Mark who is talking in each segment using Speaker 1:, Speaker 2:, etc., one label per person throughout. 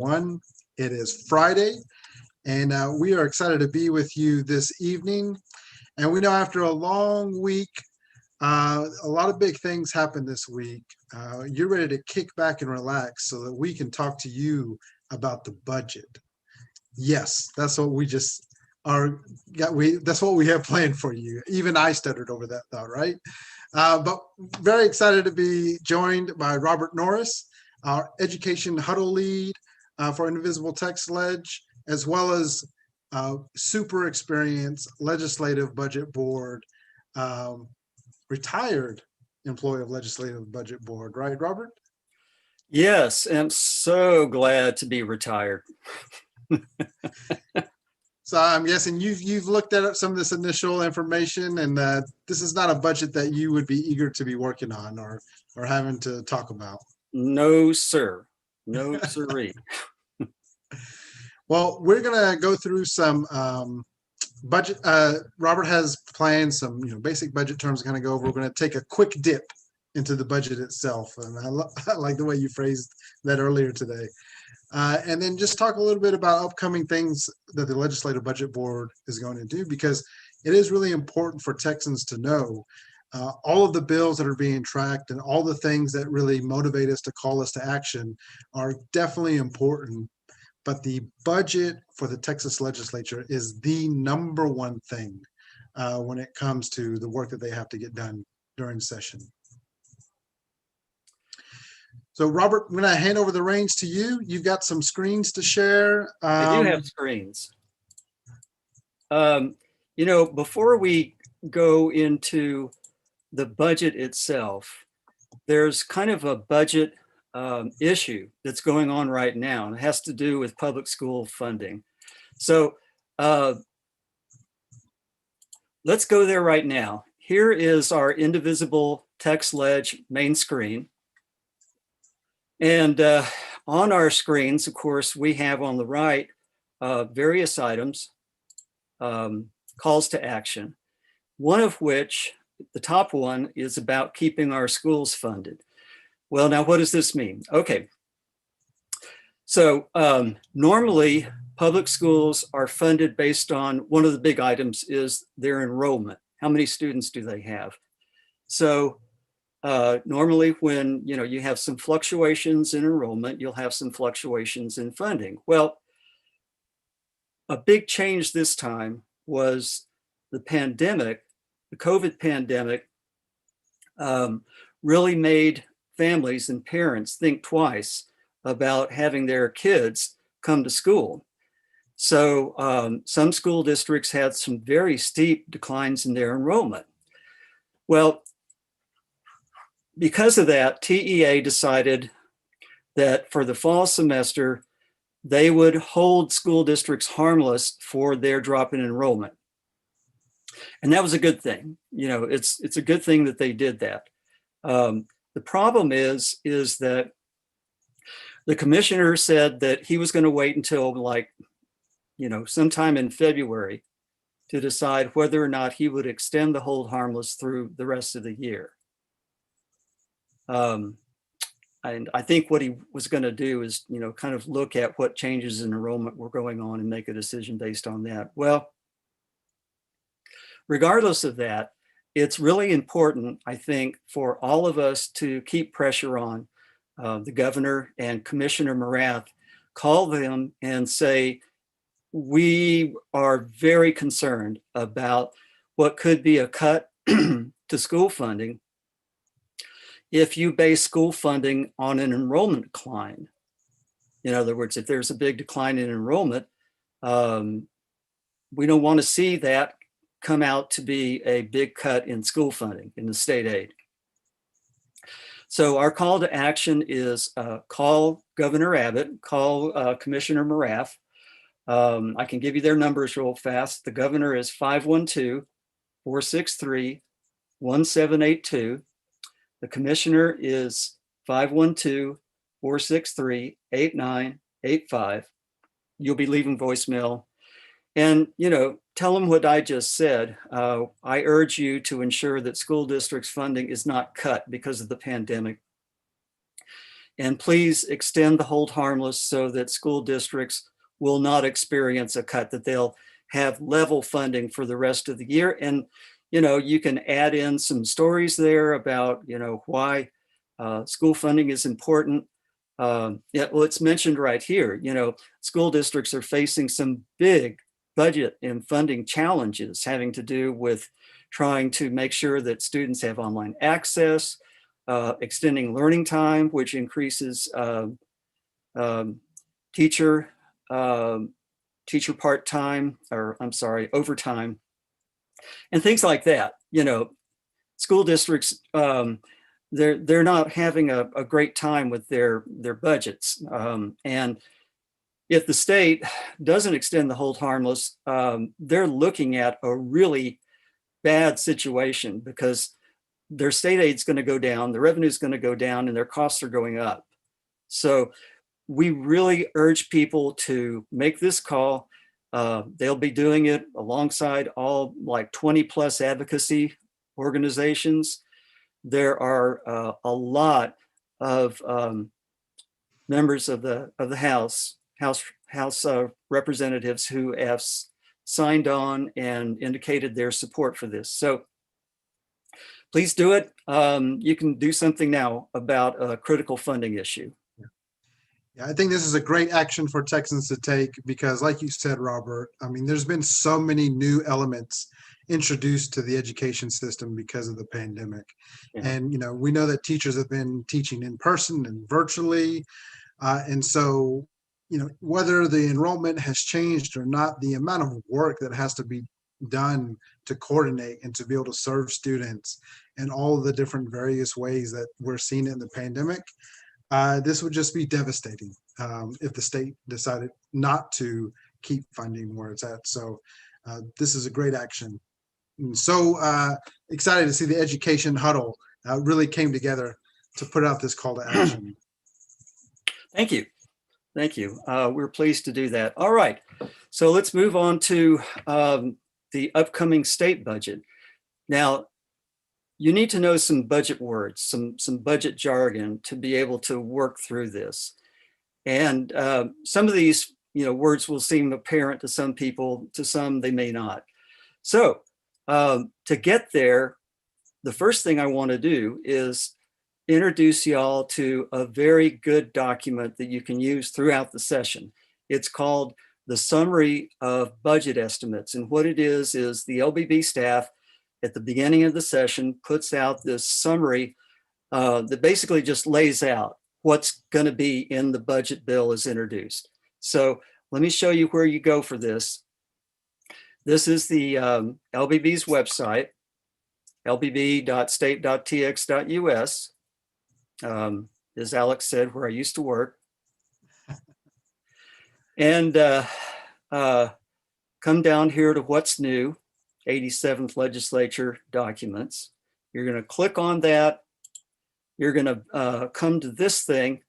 Speaker 1: One. It is Friday, and we are excited to be with you this evening. And we know after a long week, a lot of big things happened this week. You're ready to kick back and relax so that we can talk to you about the budget. Yes, that's what we just are. That's what we have planned for you. Even I stuttered over that thought, right? But very excited to be joined by Robert Norris, our education huddle lead for Indivisible Texas Ledge, as well as super experienced legislative budget board, retired employee of legislative budget board, right, Robert?
Speaker 2: Yes, I'm so glad to be retired.
Speaker 1: So I'm guessing you've looked at some of this initial information, and this is not a budget that you would be eager to be working on or having to talk about.
Speaker 2: No, sir. No, sirree.
Speaker 1: Well, we're gonna go through some budget. Robert has planned some basic budget terms. We're gonna go over. We're gonna take a quick dip into the budget itself, and I like the way you phrased that earlier today. And then just talk a little bit about upcoming things that the Legislative Budget Board is going to do, because it is really important for Texans to know all of the bills that are being tracked and all the things that really motivate us to call us to action are definitely important. But the budget for the Texas Legislature is the number one thing when it comes to the work that they have to get done during session. So, Robert, I'm going to hand over the reins to you. You've got some screens to share.
Speaker 2: I do have screens. Before we go into the budget itself, there's kind of a budget issue that's going on right now, and it has to do with public school funding. So let's go there right now. Here is our Indivisible Text Ledge main screen. And on our screens, of course, we have on the right various items, calls to action, one of which, the top one, is about keeping our schools funded. Well, now, what does this mean? Okay, so normally public schools are funded based on one of the big items is their enrollment. How many students do they have? So normally when you have some fluctuations in enrollment, you'll have some fluctuations in funding. Well, a big change this time was the pandemic. The COVID pandemic really made families and parents think twice about having their kids come to school. So some school districts had some very steep declines in their enrollment. Well, because of that, TEA decided that for the fall semester, they would hold school districts harmless for their drop in enrollment. And that was a good thing. It's a good thing that they did that. The problem is that the commissioner said that he was going to wait until sometime in February to decide whether or not he would extend the hold harmless through the rest of the year. And I think what he was going to do is, kind of look at what changes in enrollment were going on and make a decision based on that. Well, regardless of that, it's really important, I think, for all of us to keep pressure on the governor and Commissioner Morath, call them and say, we are very concerned about what could be a cut to school funding if you base school funding on an enrollment decline. In other words, if there's a big decline in enrollment, we don't want to see that come out to be a big cut in school funding, in the state aid. So our call to action is call Governor Abbott, call Commissioner Morath. I can give you their numbers real fast. The governor is 512-463-1782. The commissioner is 512-463-8985. You'll be leaving voicemail. And, tell them what I just said. I urge you to ensure that school districts' funding is not cut because of the pandemic. And please extend the hold harmless so that school districts will not experience a cut, that they'll have level funding for the rest of the year. And, you can add in some stories there about, why school funding is important. Yeah, well, it's mentioned right here, school districts are facing some big budget and funding challenges having to do with trying to make sure that students have online access, extending learning time, which increases teacher part-time, or I'm sorry, overtime, and things like that. School districts, they're not having a great time with their budgets. And if the state doesn't extend the hold harmless, they're looking at a really bad situation, because their state aid is going to go down, the revenue is going to go down, and their costs are going up. So we really urge people to make this call. They'll be doing it alongside all like 20 plus advocacy organizations. There are a lot of members of the House representatives who have signed on and indicated their support for this. So please do it. You can do something now about a critical funding issue.
Speaker 1: Yeah, I think this is a great action for Texans to take because, like you said, Robert, I mean, there's been so many new elements introduced to the education system because of the pandemic.
Speaker 2: Yeah.
Speaker 1: And, we know that teachers have been teaching in person and virtually. And so, whether the enrollment has changed or not, the amount of work that has to be done to coordinate and to be able to serve students in all of the different various ways that we're seeing in the pandemic, this would just be devastating if the state decided not to keep funding where it's at. So this is a great action. And so excited to see the education huddle really came together to put out this call to action.
Speaker 2: Thank you. Thank you. We're pleased to do that. All right. So let's move on to the upcoming state budget. Now, you need to know some budget words, some budget jargon to be able to work through this. And some of these words will seem apparent to some people, to some they may not. So to get there, the first thing I want to do is introduce y'all to a very good document that you can use throughout the session. It's called the Summary of Budget Estimates. And what it is the LBB staff at the beginning of the session puts out this summary that basically just lays out what's going to be in the budget bill as introduced. So let me show you where you go for this. This is the LBB's website, lbb.state.tx.us. As Alex said, where I used to work. And come down here to what's new, 87th Legislature documents. You're going to click on that. You're going to come to this thing,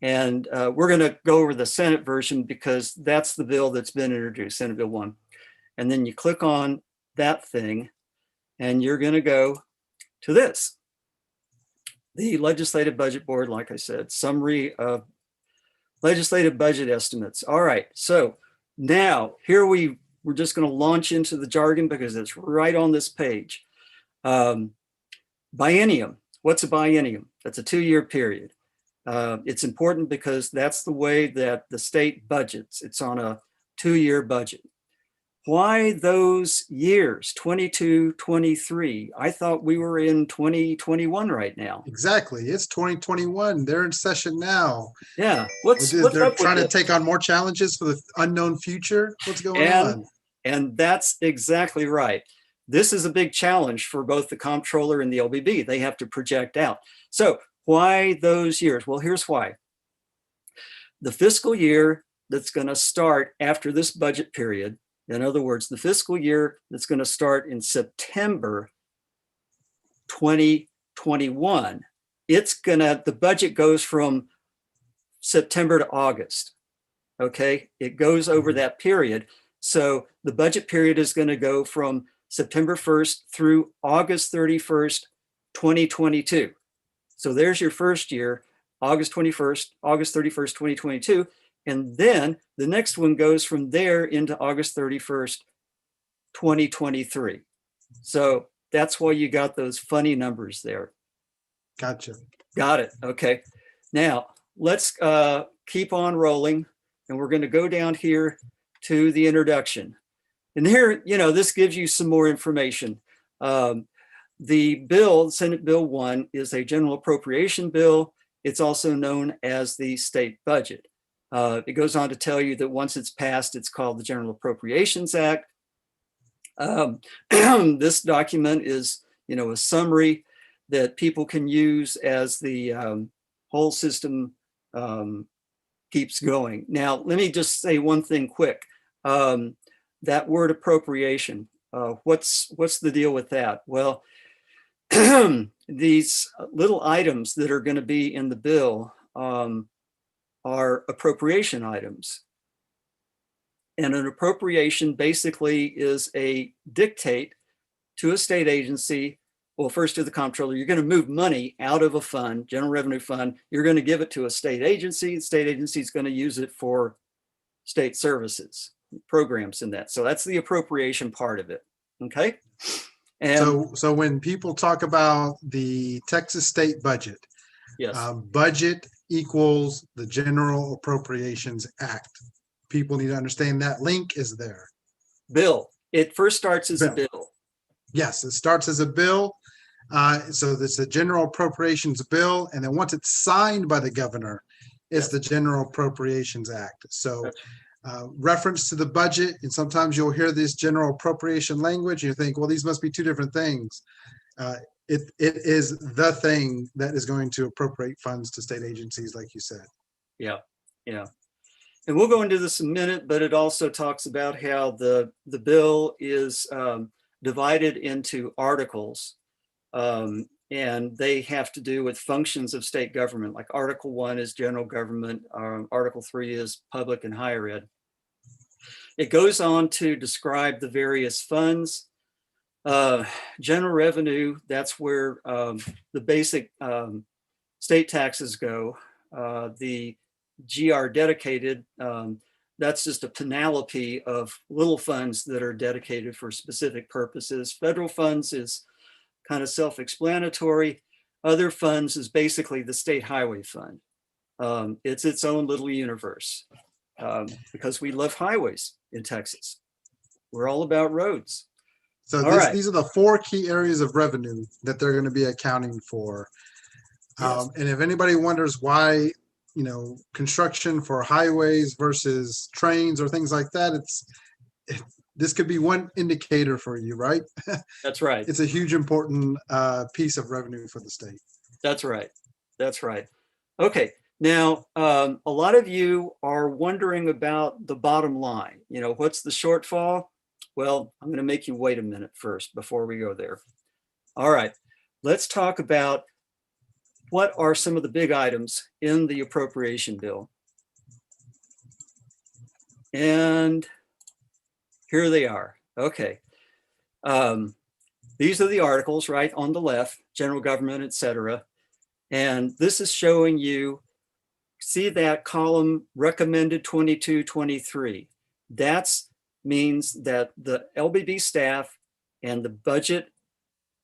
Speaker 2: and we're going to go over the Senate version because that's the bill that's been introduced, Senate Bill 1. And then you click on that thing, and you're going to go to this. The Legislative Budget Board, like I said, Summary of Legislative Budget Estimates. All right, so now here we're just going to launch into the jargon because it's right on this page. Biennium. What's a biennium? That's a 2-year period. It's important because that's the way that the state budgets. It's on a 2-year budget. Why those years, 22, 23? I thought we were in 2021 right now.
Speaker 1: Exactly. It's 2021. They're in session now.
Speaker 2: Yeah. What's
Speaker 1: they're
Speaker 2: up
Speaker 1: trying
Speaker 2: with
Speaker 1: to take on more challenges for the unknown future. What's going on?
Speaker 2: And that's exactly right. This is a big challenge for both the comptroller and the LBB. They have to project out. So why those years? Well, here's why. The fiscal year that's going to start after this budget period, in other words, the fiscal year that's going to start in September 2021, the budget goes from September to August. Okay, it goes over that period. So the budget period is going to go from September 1st through August 31st, 2022. So there's your first year. August 31st, 2022. And then the next one goes from there into August 31st, 2023. So that's why you got those funny numbers there.
Speaker 1: Gotcha.
Speaker 2: Got it. Okay. Now let's keep on rolling, and we're going to go down here to the introduction. And here, this gives you some more information. The bill, Senate Bill 1, is a general appropriation bill. It's also known as the state budget. It goes on to tell you that once it's passed, it's called the General Appropriations Act. This document is, a summary that people can use as the whole system keeps going. Now, let me just say one thing quick. That word appropriation, what's the deal with that? Well, these little items that are going to be in the bill are appropriation items. And an appropriation basically is a dictate to a state agency. Well, first to the comptroller, you're going to move money out of a fund, general revenue fund. You're going to give it to a state agency. The state agency is going to use it for state services, programs in that. So that's the appropriation part of it. Okay. And
Speaker 1: so when people talk about the Texas state budget,
Speaker 2: yes,
Speaker 1: budget equals the General Appropriations Act. People need to understand that link is there.
Speaker 2: Bill. It first starts as a bill.
Speaker 1: Yes, it starts as a bill. So it's a General Appropriations Bill, and then once it's signed by the governor, it's the General Appropriations Act. So reference to the budget, and sometimes you'll hear this general appropriation language, and you think, well, these must be two different things. It is the thing that is going to appropriate funds to state agencies, like you said. Yeah.
Speaker 2: And we'll go into this in a minute, but it also talks about how the bill is divided into articles, and they have to do with functions of state government. Like Article 1 is general government, Article 3 is public and higher ed. It goes on to describe the various funds. General revenue, that's where the basic state taxes go. The GR dedicated, that's just a panoply of little funds that are dedicated for specific purposes. Federal funds is kind of self-explanatory. Other funds is basically the state highway fund. It's its own little universe because we love highways in Texas. We're all about roads.
Speaker 1: So these are the four key areas of revenue that they're going to be accounting for. Yes. And if anybody wonders why, construction for highways versus trains or things like that, this could be one indicator for you, right?
Speaker 2: That's right.
Speaker 1: It's a huge important piece of revenue for the state.
Speaker 2: That's right. Okay. Now, a lot of you are wondering about the bottom line. What's the shortfall? Well, I'm going to make you wait a minute first before we go there. All right. Let's talk about what are some of the big items in the appropriation bill. And here they are. Okay. These are the articles, right, on the left, general government, etc. And this is showing you, see that column recommended 22-23. That means that the LBB staff and the budget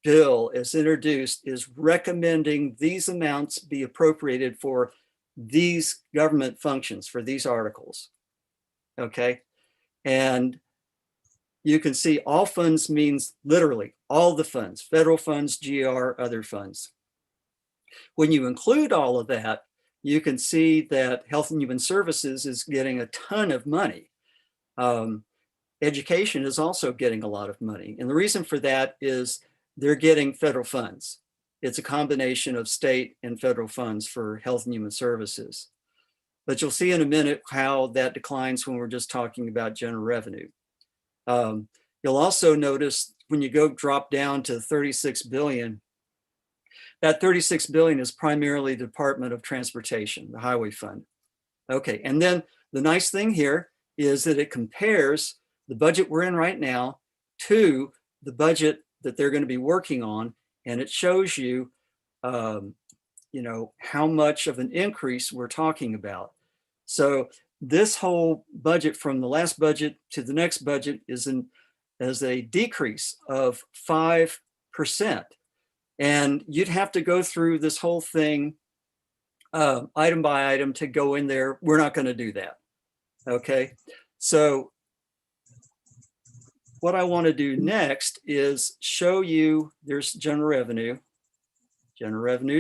Speaker 2: bill as introduced is recommending these amounts be appropriated for these government functions, for these articles. Okay. And you can see all funds means literally all the funds, federal funds, GR, other funds. When you include all of that, you can see that Health and Human Services is getting a ton of money. Education is also getting a lot of money. And the reason for that is they're getting federal funds. It's a combination of state and federal funds for Health and Human Services. But you'll see in a minute how that declines when we're just talking about general revenue. You'll also notice when you go drop down to 36 billion, that 36 billion is primarily the Department of Transportation, the highway fund. Okay, and then the nice thing here is that it compares the budget we're in right now to the budget that they're going to be working on, and it shows you, how much of an increase we're talking about. So this whole budget from the last budget to the next budget is a decrease of 5%. And you'd have to go through this whole thing item by item to go in there. We're not going to do that. Okay. So what I want to do next is show you there's general revenue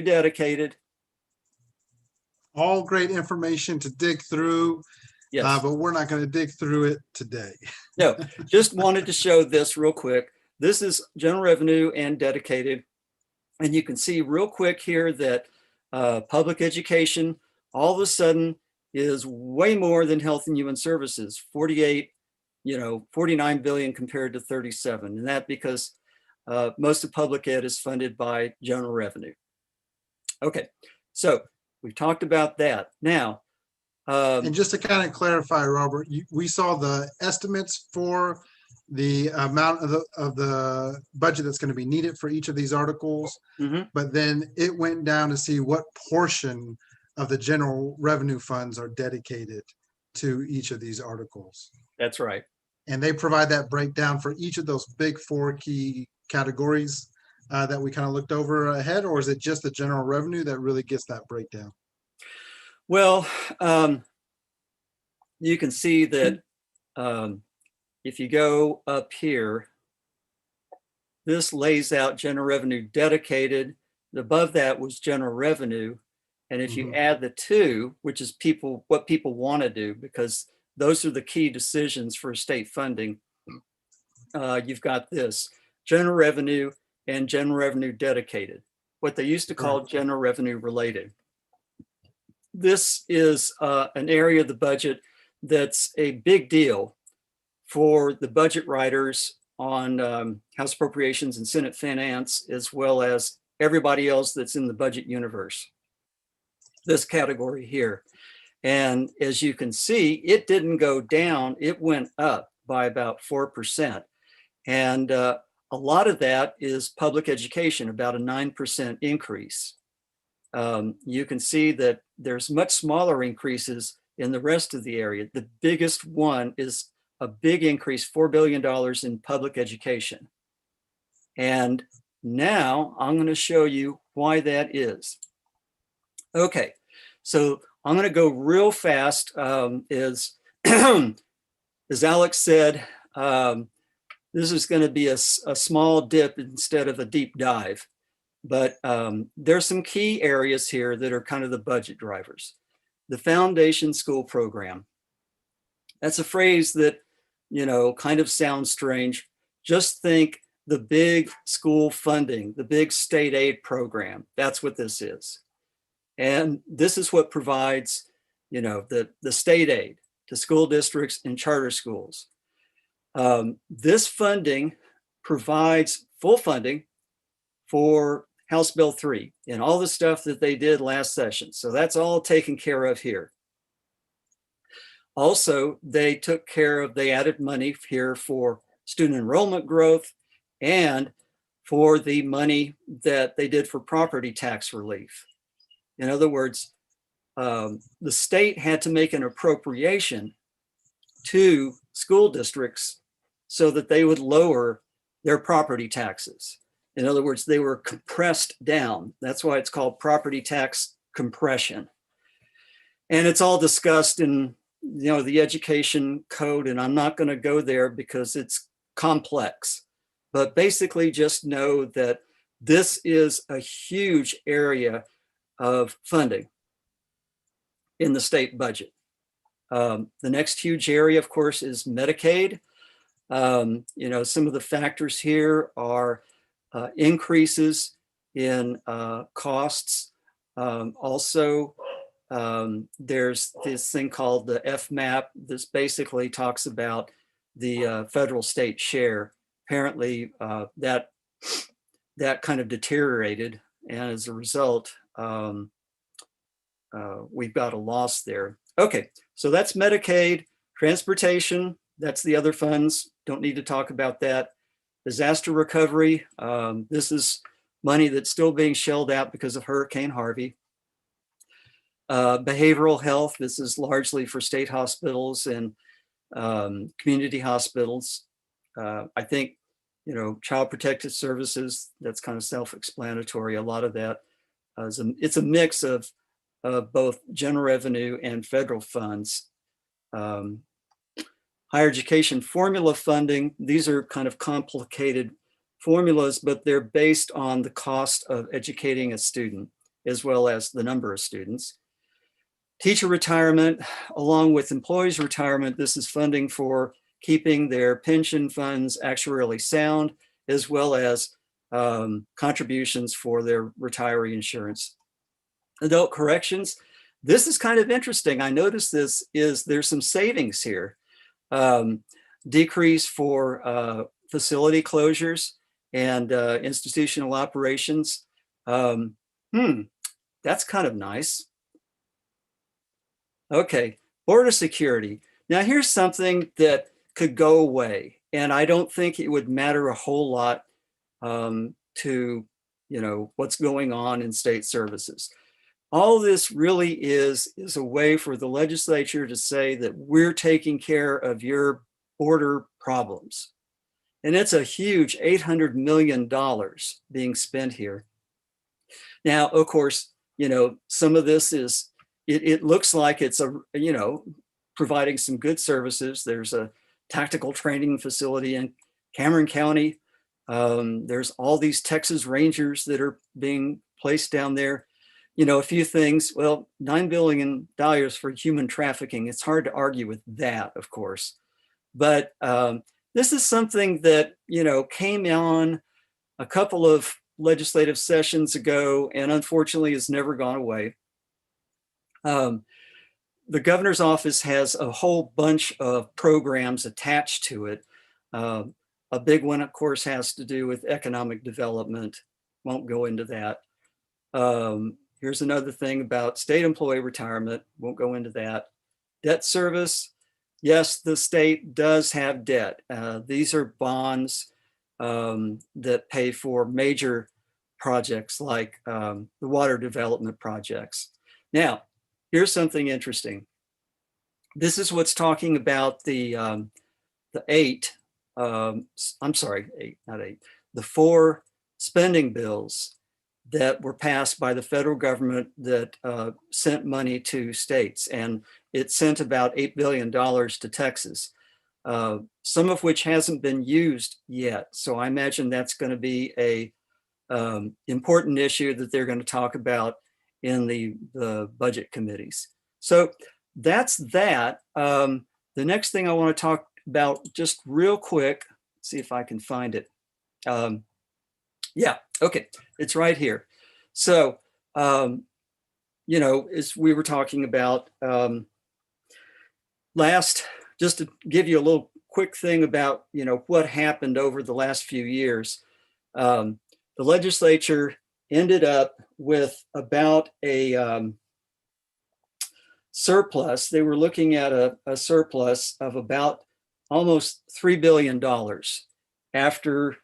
Speaker 2: dedicated.
Speaker 1: All great information to dig through,
Speaker 2: Yes.
Speaker 1: but we're not going to dig through it today.
Speaker 2: No, just wanted to show this real quick. This is general revenue and dedicated. And you can see real quick here that public education all of a sudden is way more than health and human services, 49 billion compared to 37. And that because most of public ed is funded by general revenue. Okay, so we've talked about that. Now,
Speaker 1: and just to kind of clarify, Robert, we saw the estimates for the amount of the budget that's going to be needed for each of these articles, but then it went down to see what portion of the general revenue funds are dedicated to each of these articles.
Speaker 2: That's right.
Speaker 1: And they provide that breakdown for each of those big four key categories that we kind of looked over ahead, or is it just the general revenue that really gets that breakdown?
Speaker 2: Well, you can see that if you go up here, this lays out general revenue dedicated. Above that was general revenue. And if you add the two, which is what people want to do, because those are the key decisions for state funding, you've got this general revenue and general revenue dedicated, what they used to call general revenue related. This is an area of the budget that's a big deal for the budget writers on House Appropriations and Senate Finance, as well as everybody else that's in the budget universe, this category here. And as you can see, it didn't go down, it went up by about 4%. And a lot of that is public education, about a 9% increase. You can see that there's much smaller increases in the rest of the area. The biggest one is a big increase, $4 billion in public education. And now I'm going to show you why that is. Okay, so I'm going to go real fast. As Alex said, this is going to be a small dip instead of a deep dive. But there's some key areas here that are kind of the budget drivers. The foundation school program. That's a phrase that, kind of sounds strange. Just think the big school funding, the big state aid program. That's what this is. And this is what provides, the state aid to school districts and charter schools. This funding provides full funding for House Bill 3 and all the stuff that they did last session. So that's all taken care of here. Also, they added money here for student enrollment growth and for the money that they did for property tax relief. In other words, the state had to make an appropriation to school districts so that they would lower their property taxes. In other words, they were compressed down. That's why it's called property tax compression. And it's all discussed in, the education code, and I'm not going to go there because it's complex. But basically just know that this is a huge area of funding in the state budget. The next huge area, of course, is Medicaid. Some of the factors here are increases in costs. Also, there's this thing called the FMAP. This basically talks about the federal state share. Apparently, that kind of deteriorated, and as a result, we've got a loss there. Okay, so that's Medicaid. Transportation, that's the other funds. Don't need to talk about that. Disaster recovery, this is money that's still being shelled out because of Hurricane Harvey. Behavioral health, this is largely for state hospitals and community hospitals. I think, child protective services, that's kind of self-explanatory. A lot of that it's a mix of both general revenue and federal funds. Higher education formula funding, these are kind of complicated formulas, but they're based on the cost of educating a student as well as the number of students. Teacher retirement, along with employees' retirement, this is funding for keeping their pension funds actuarially sound, as well as contributions for their retiree insurance. Adult corrections, this is kind of interesting. I noticed there's some savings here. Decrease for facility closures and institutional operations. That's kind of nice. Okay, border security. Now here's something that could go away, and I don't think it would matter a whole lot to what's going on in state services. All this really is a way for the legislature to say that we're taking care of your border problems. And it's a huge $800 million being spent here. Now, of course, some of this is, it looks like it's providing some good services. There's a tactical training facility in Cameron County. There's all these Texas Rangers that are being placed down there. A few things. Well, $9 billion for human trafficking. It's hard to argue with that, of course. But this is something that, came on a couple of legislative sessions ago and unfortunately has never gone away. The governor's office has a whole bunch of programs attached to it. A big one, of course, has to do with economic development. Won't go into that. Here's another thing about state employee retirement. Won't go into that. Debt service. Yes, the state does have debt. These are bonds that pay for major projects like the water development projects. Now, here's something interesting. This is what's talking about the four spending bills that were passed by the federal government that sent money to states, and it sent about $8 billion to Texas, some of which hasn't been used yet. So I imagine that's going to be a important issue that they're going to talk about in the budget committees. So that's that. The next thing I want to talk about just real quick, see if I can find it. Yeah, okay, it's right here. So, as we were talking about just to give you a little quick thing about, what happened over the last few years. The legislature ended up with about a surplus. They were looking at a surplus of about almost $3 billion after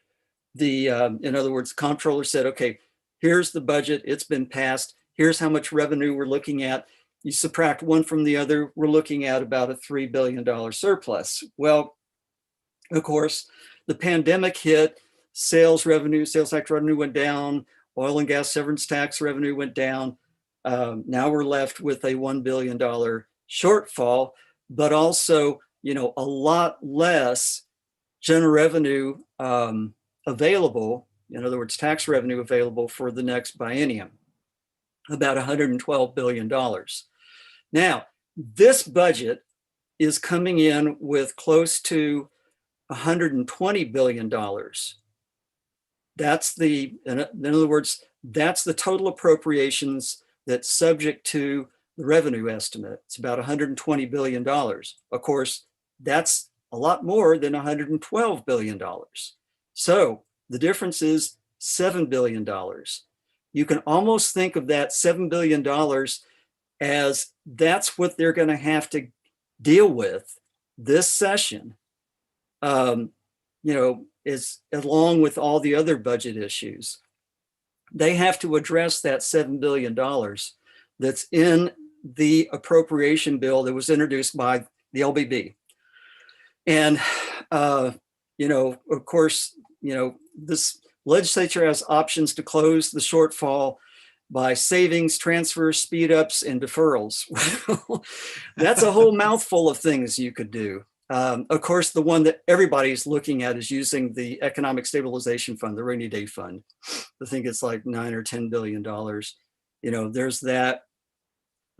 Speaker 2: in other words, the comptroller said, okay, here's the budget, it's been passed, here's how much revenue we're looking at. You subtract one from the other, we're looking at about a $3 billion surplus. Well, of course, the pandemic hit, sales tax revenue went down, oil and gas severance tax revenue went down. Now we're left with a $1 billion shortfall, but also, a lot less general revenue available, in other words, tax revenue available for the next biennium, about $112 billion. Now, this budget is coming in with close to $120 billion. That's in other words, that's the total appropriations that's subject to the revenue estimate. It's about $120 billion. Of course, that's a lot more than $112 billion. So the difference is $7 billion. You can almost think of that $7 billion as that's what they're going to have to deal with this session, is along with all the other budget issues. They have to address that $7 billion that's in the appropriation bill that was introduced by the LBB. And, of course, this legislature has options to close the shortfall by savings, transfers, speed ups, and deferrals. That's a whole mouthful of things you could do. Of course, the one that everybody's looking at is using the Economic Stabilization Fund, the rainy day fund. I think it's like $9 or $10 billion. There's that.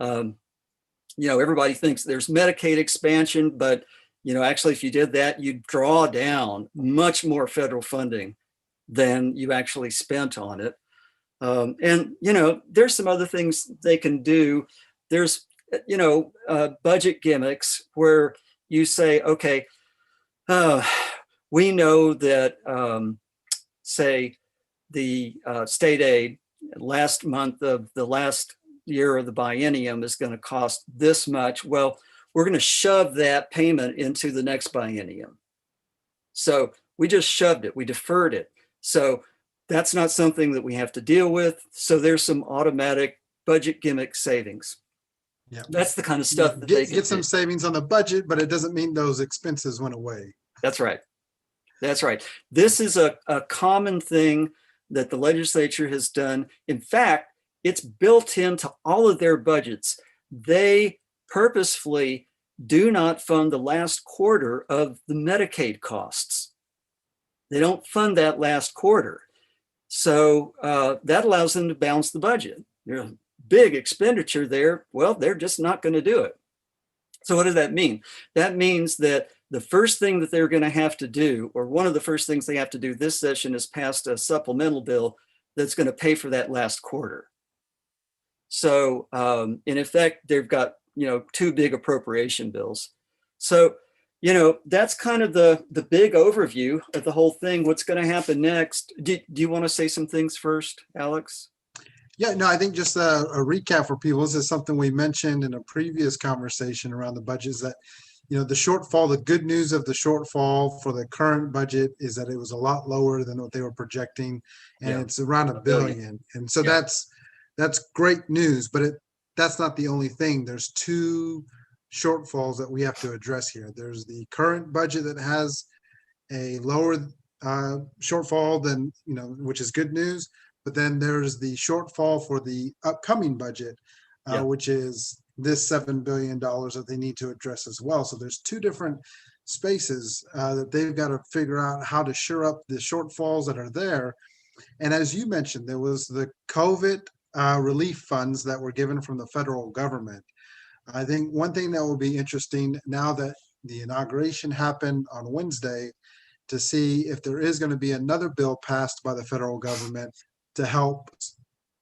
Speaker 2: Everybody thinks there's Medicaid expansion, but actually, if you did that, you'd draw down much more federal funding than you actually spent on it. And there's some other things they can do. There's, budget gimmicks where you say, okay, we know that, say, the state aid last month of the last year of the biennium is going to cost this much. Well, we're going to shove that payment into the next biennium. So we just shoved it, we deferred it. So that's not something that we have to deal with. So there's some automatic budget gimmick savings.
Speaker 1: Yeah,
Speaker 2: that's the kind of stuff that they can
Speaker 1: get some savings on the budget, but it doesn't mean those expenses went away.
Speaker 2: That's right. That's right. This is a common thing that the legislature has done. In fact, it's built into all of their budgets. They purposefully do not fund the last quarter of the Medicaid costs. They don't fund that last quarter. So that allows them to balance the budget. There's a big expenditure there. Well, they're just not going to do it. So what does that mean? That means that the first thing that they're going to have to do, or one of the first things they have to do this session, is pass a supplemental bill that's going to pay for that last quarter. So in effect, they've got, two big appropriation bills. So, that's kind of the big overview of the whole thing. What's going to happen next? Do you want to say some things first, Alex?
Speaker 1: Yeah, no, I think just a recap for people. This is something we mentioned in a previous conversation around the budget, is that, the shortfall, the good news of the shortfall for the current budget is that it was a lot lower than what they were projecting, and it's around $1 billion. And so that's great news, but that's not the only thing. There's two shortfalls that we have to address here. There's the current budget that has a lower shortfall than, which is good news. But then there's the shortfall for the upcoming budget, which is this $7 billion that they need to address as well. So there's two different spaces that they've got to figure out how to shore up the shortfalls that are there. And as you mentioned, there was the COVID relief funds that were given from the federal government. I think one thing that will be interesting now that the inauguration happened on Wednesday, to see if there is going to be another bill passed by the federal government to help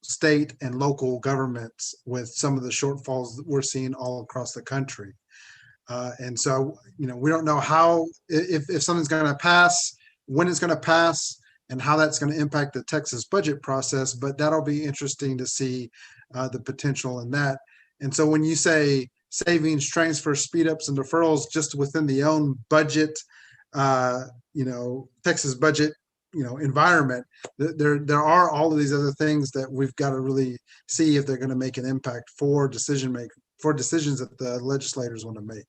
Speaker 1: state and local governments with some of the shortfalls that we're seeing all across the country. And so, we don't know how, if something's going to pass, when it's going to pass, and how that's going to impact the Texas budget process, but that'll be interesting to see the potential in that. And so when you say savings, transfer, speed ups, and deferrals just within the own budget, Texas budget, environment, there are all of these other things that we've got to really see if they're going to make an impact for decisions that the legislators want to make.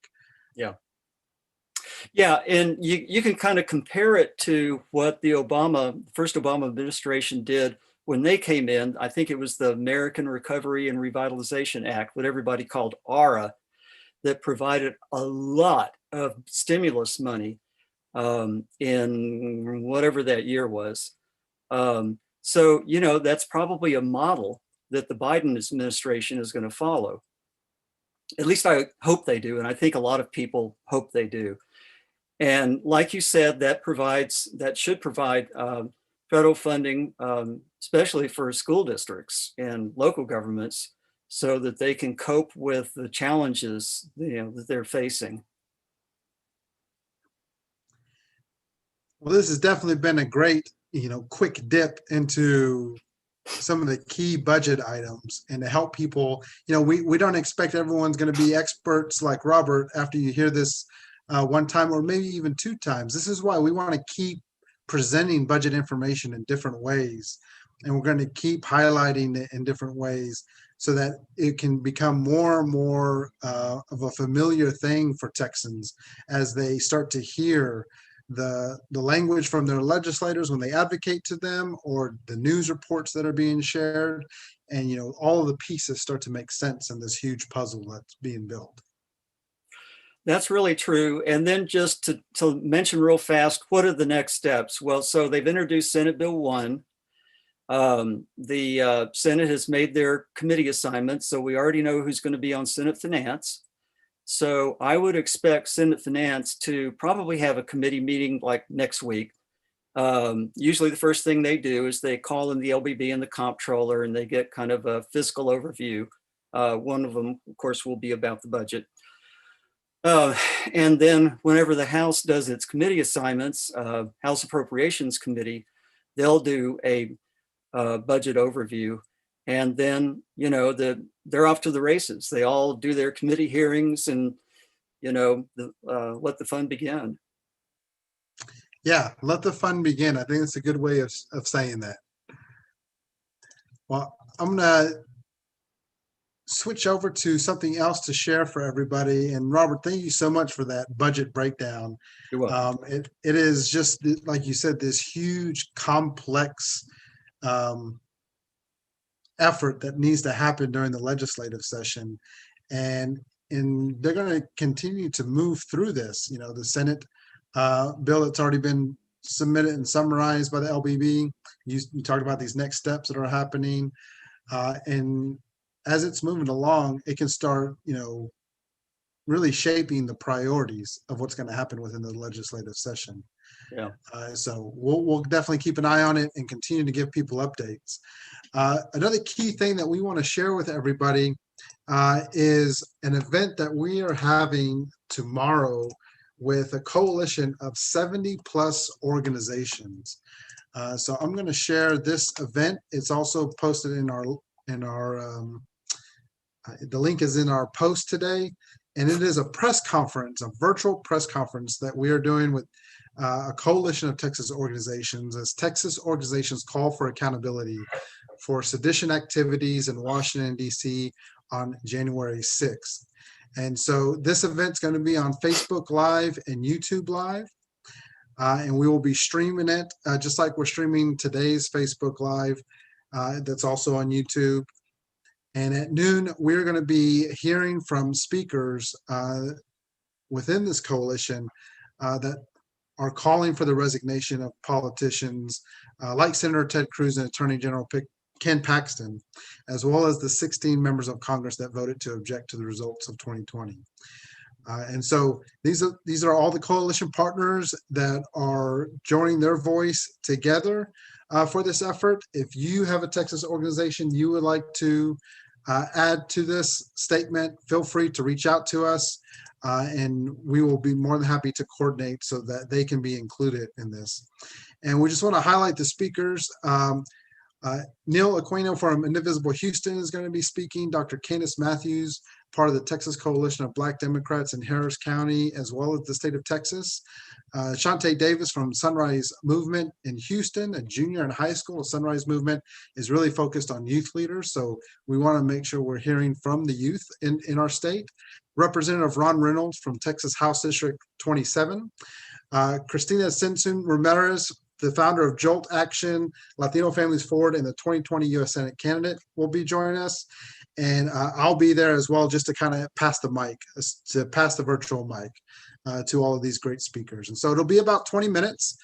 Speaker 2: Yeah, and you can kind of compare it to what the first Obama administration did when they came in. I think it was the American Recovery and Revitalization Act, what everybody called ARA, that provided a lot of stimulus money in whatever that year was. So, that's probably a model that the Biden administration is going to follow. At least I hope they do. And I think a lot of people hope they do. And like you said, that should provide federal funding, especially for school districts and local governments, so that they can cope with the challenges, that they're facing.
Speaker 1: Well, this has definitely been a great, quick dip into some of the key budget items, and to help people. We don't expect everyone's going to be experts like Robert after you hear this one time, or maybe even two times. This is why we want to keep presenting budget information in different ways. And we're going to keep highlighting it in different ways so that it can become more and more of a familiar thing for Texans as they start to hear the language from their legislators when they advocate to them, or the news reports that are being shared. And, you know, all of the pieces start to make sense in this huge puzzle that's being built.
Speaker 2: That's really true. And then just to mention real fast, what are the next steps? Well, so they've introduced Senate Bill 1. The Senate has made their committee assignments, so we already know who's going to be on Senate Finance. So I would expect Senate Finance to probably have a committee meeting like next week. Usually the first thing they do is they call in the LBB and the comptroller, and they get kind of a fiscal overview. One of them, of course, will be about the budget. And then whenever the House does its committee assignments, House Appropriations Committee, they'll do a budget overview. And then, you know, they're off to the races. They all do their committee hearings and, you know, let the fun begin.
Speaker 1: Yeah, let the fun begin. I think it's a good way of saying that. Well, I'm going to switch over to something else to share for everybody. And Robert, thank you so much for that budget breakdown.
Speaker 2: You're welcome.
Speaker 1: It is just, like you said, this huge, complex effort that needs to happen during the legislative session. And they're going to continue to move through this. You know, the Senate bill that's already been submitted and summarized by the LBB. You talked about these next steps that are happening. And as it's moving along, it can start, you know, really shaping the priorities of what's going to happen within the legislative session.
Speaker 2: Yeah.
Speaker 1: So we'll definitely keep an eye on it and continue to give people updates. Another key thing that we want to share with everybody is an event that we are having tomorrow with a coalition of 70 plus organizations. So I'm going to share this event. It's also posted in our the link is in our post today, and it is a press conference, a virtual press conference that we are doing with a coalition of Texas organizations as Texas organizations call for accountability for sedition activities in Washington, D.C. on January 6th. And so this event's going to be on Facebook Live and YouTube Live. And we will be streaming it just like we're streaming today's Facebook Live. That's also on YouTube. And at noon, we're going to be hearing from speakers within this coalition that are calling for the resignation of politicians like Senator Ted Cruz and Attorney General Ken Paxton, as well as the 16 members of Congress that voted to object to the results of 2020. And so these are all the coalition partners that are joining their voice together for this effort. If you have a Texas organization you would like to add to this statement, feel free to reach out to us, and we will be more than happy to coordinate so that they can be included in this. And we just want to highlight the speakers. Neil Aquino from Indivisible Houston is going to be speaking. Dr. Candace Matthews, part of the Texas Coalition of Black Democrats in Harris County, as well as the state of Texas. Shante Davis from Sunrise Movement in Houston, a junior in high school. Sunrise Movement is really focused on youth leaders, so we want to make sure we're hearing from the youth in our state. Representative Ron Reynolds from Texas House District 27. Cristina Sensun Ramirez, the founder of Jolt Action, Latino Families Forward, and the 2020 U.S. Senate candidate will be joining us. And I'll be there as well, just to kind of pass the mic, to pass the virtual mic to all of these great speakers. And so it'll be about 20 minutes.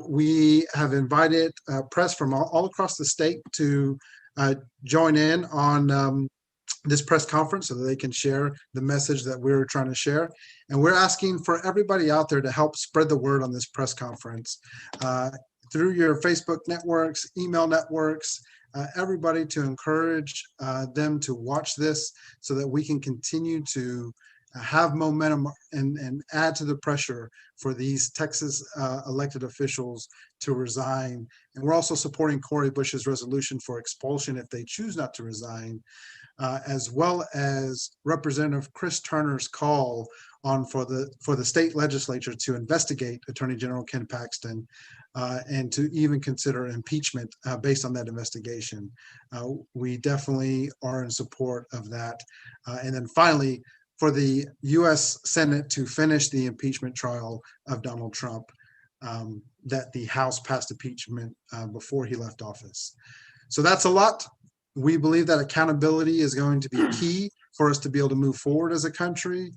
Speaker 1: We have invited press from all across the state to join in on this press conference so that they can share the message that we're trying to share. And we're asking for everybody out there to help spread the word on this press conference through your Facebook networks, email networks, everybody, to encourage them to watch this so that we can continue to have momentum and add to the pressure for these Texas elected officials to resign. And we're also supporting Cori Bush's resolution for expulsion if they choose not to resign, as well as Representative Chris Turner's call for the state legislature to investigate Attorney General Ken Paxton and to even consider impeachment based on that investigation. We definitely are in support of that. And then finally, for the U.S. Senate to finish the impeachment trial of Donald Trump, that the House passed impeachment before he left office. So that's a lot. We believe that accountability is going to be key for us to be able to move forward as a country.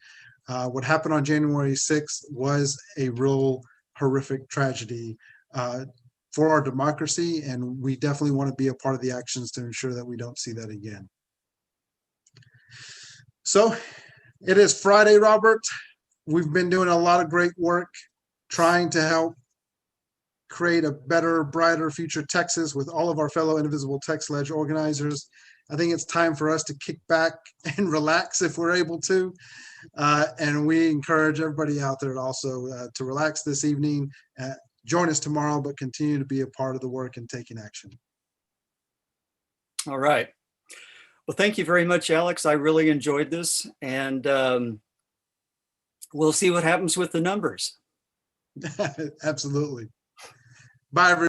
Speaker 1: What happened on January 6th was a real horrific tragedy for our democracy, and we definitely want to be a part of the actions to ensure that we don't see that again. So it is Friday, Robert. We've been doing a lot of great work trying to help create a better, brighter future Texas with all of our fellow Indivisible Text Ledge organizers. I think it's time for us to kick back and relax if we're able to. And we encourage everybody out there also to relax this evening. Join us tomorrow, but continue to be a part of the work and taking action.
Speaker 2: All right. Well, thank you very much, Alex. I really enjoyed this, and we'll see what happens with the numbers.
Speaker 1: Absolutely. Bye, everybody.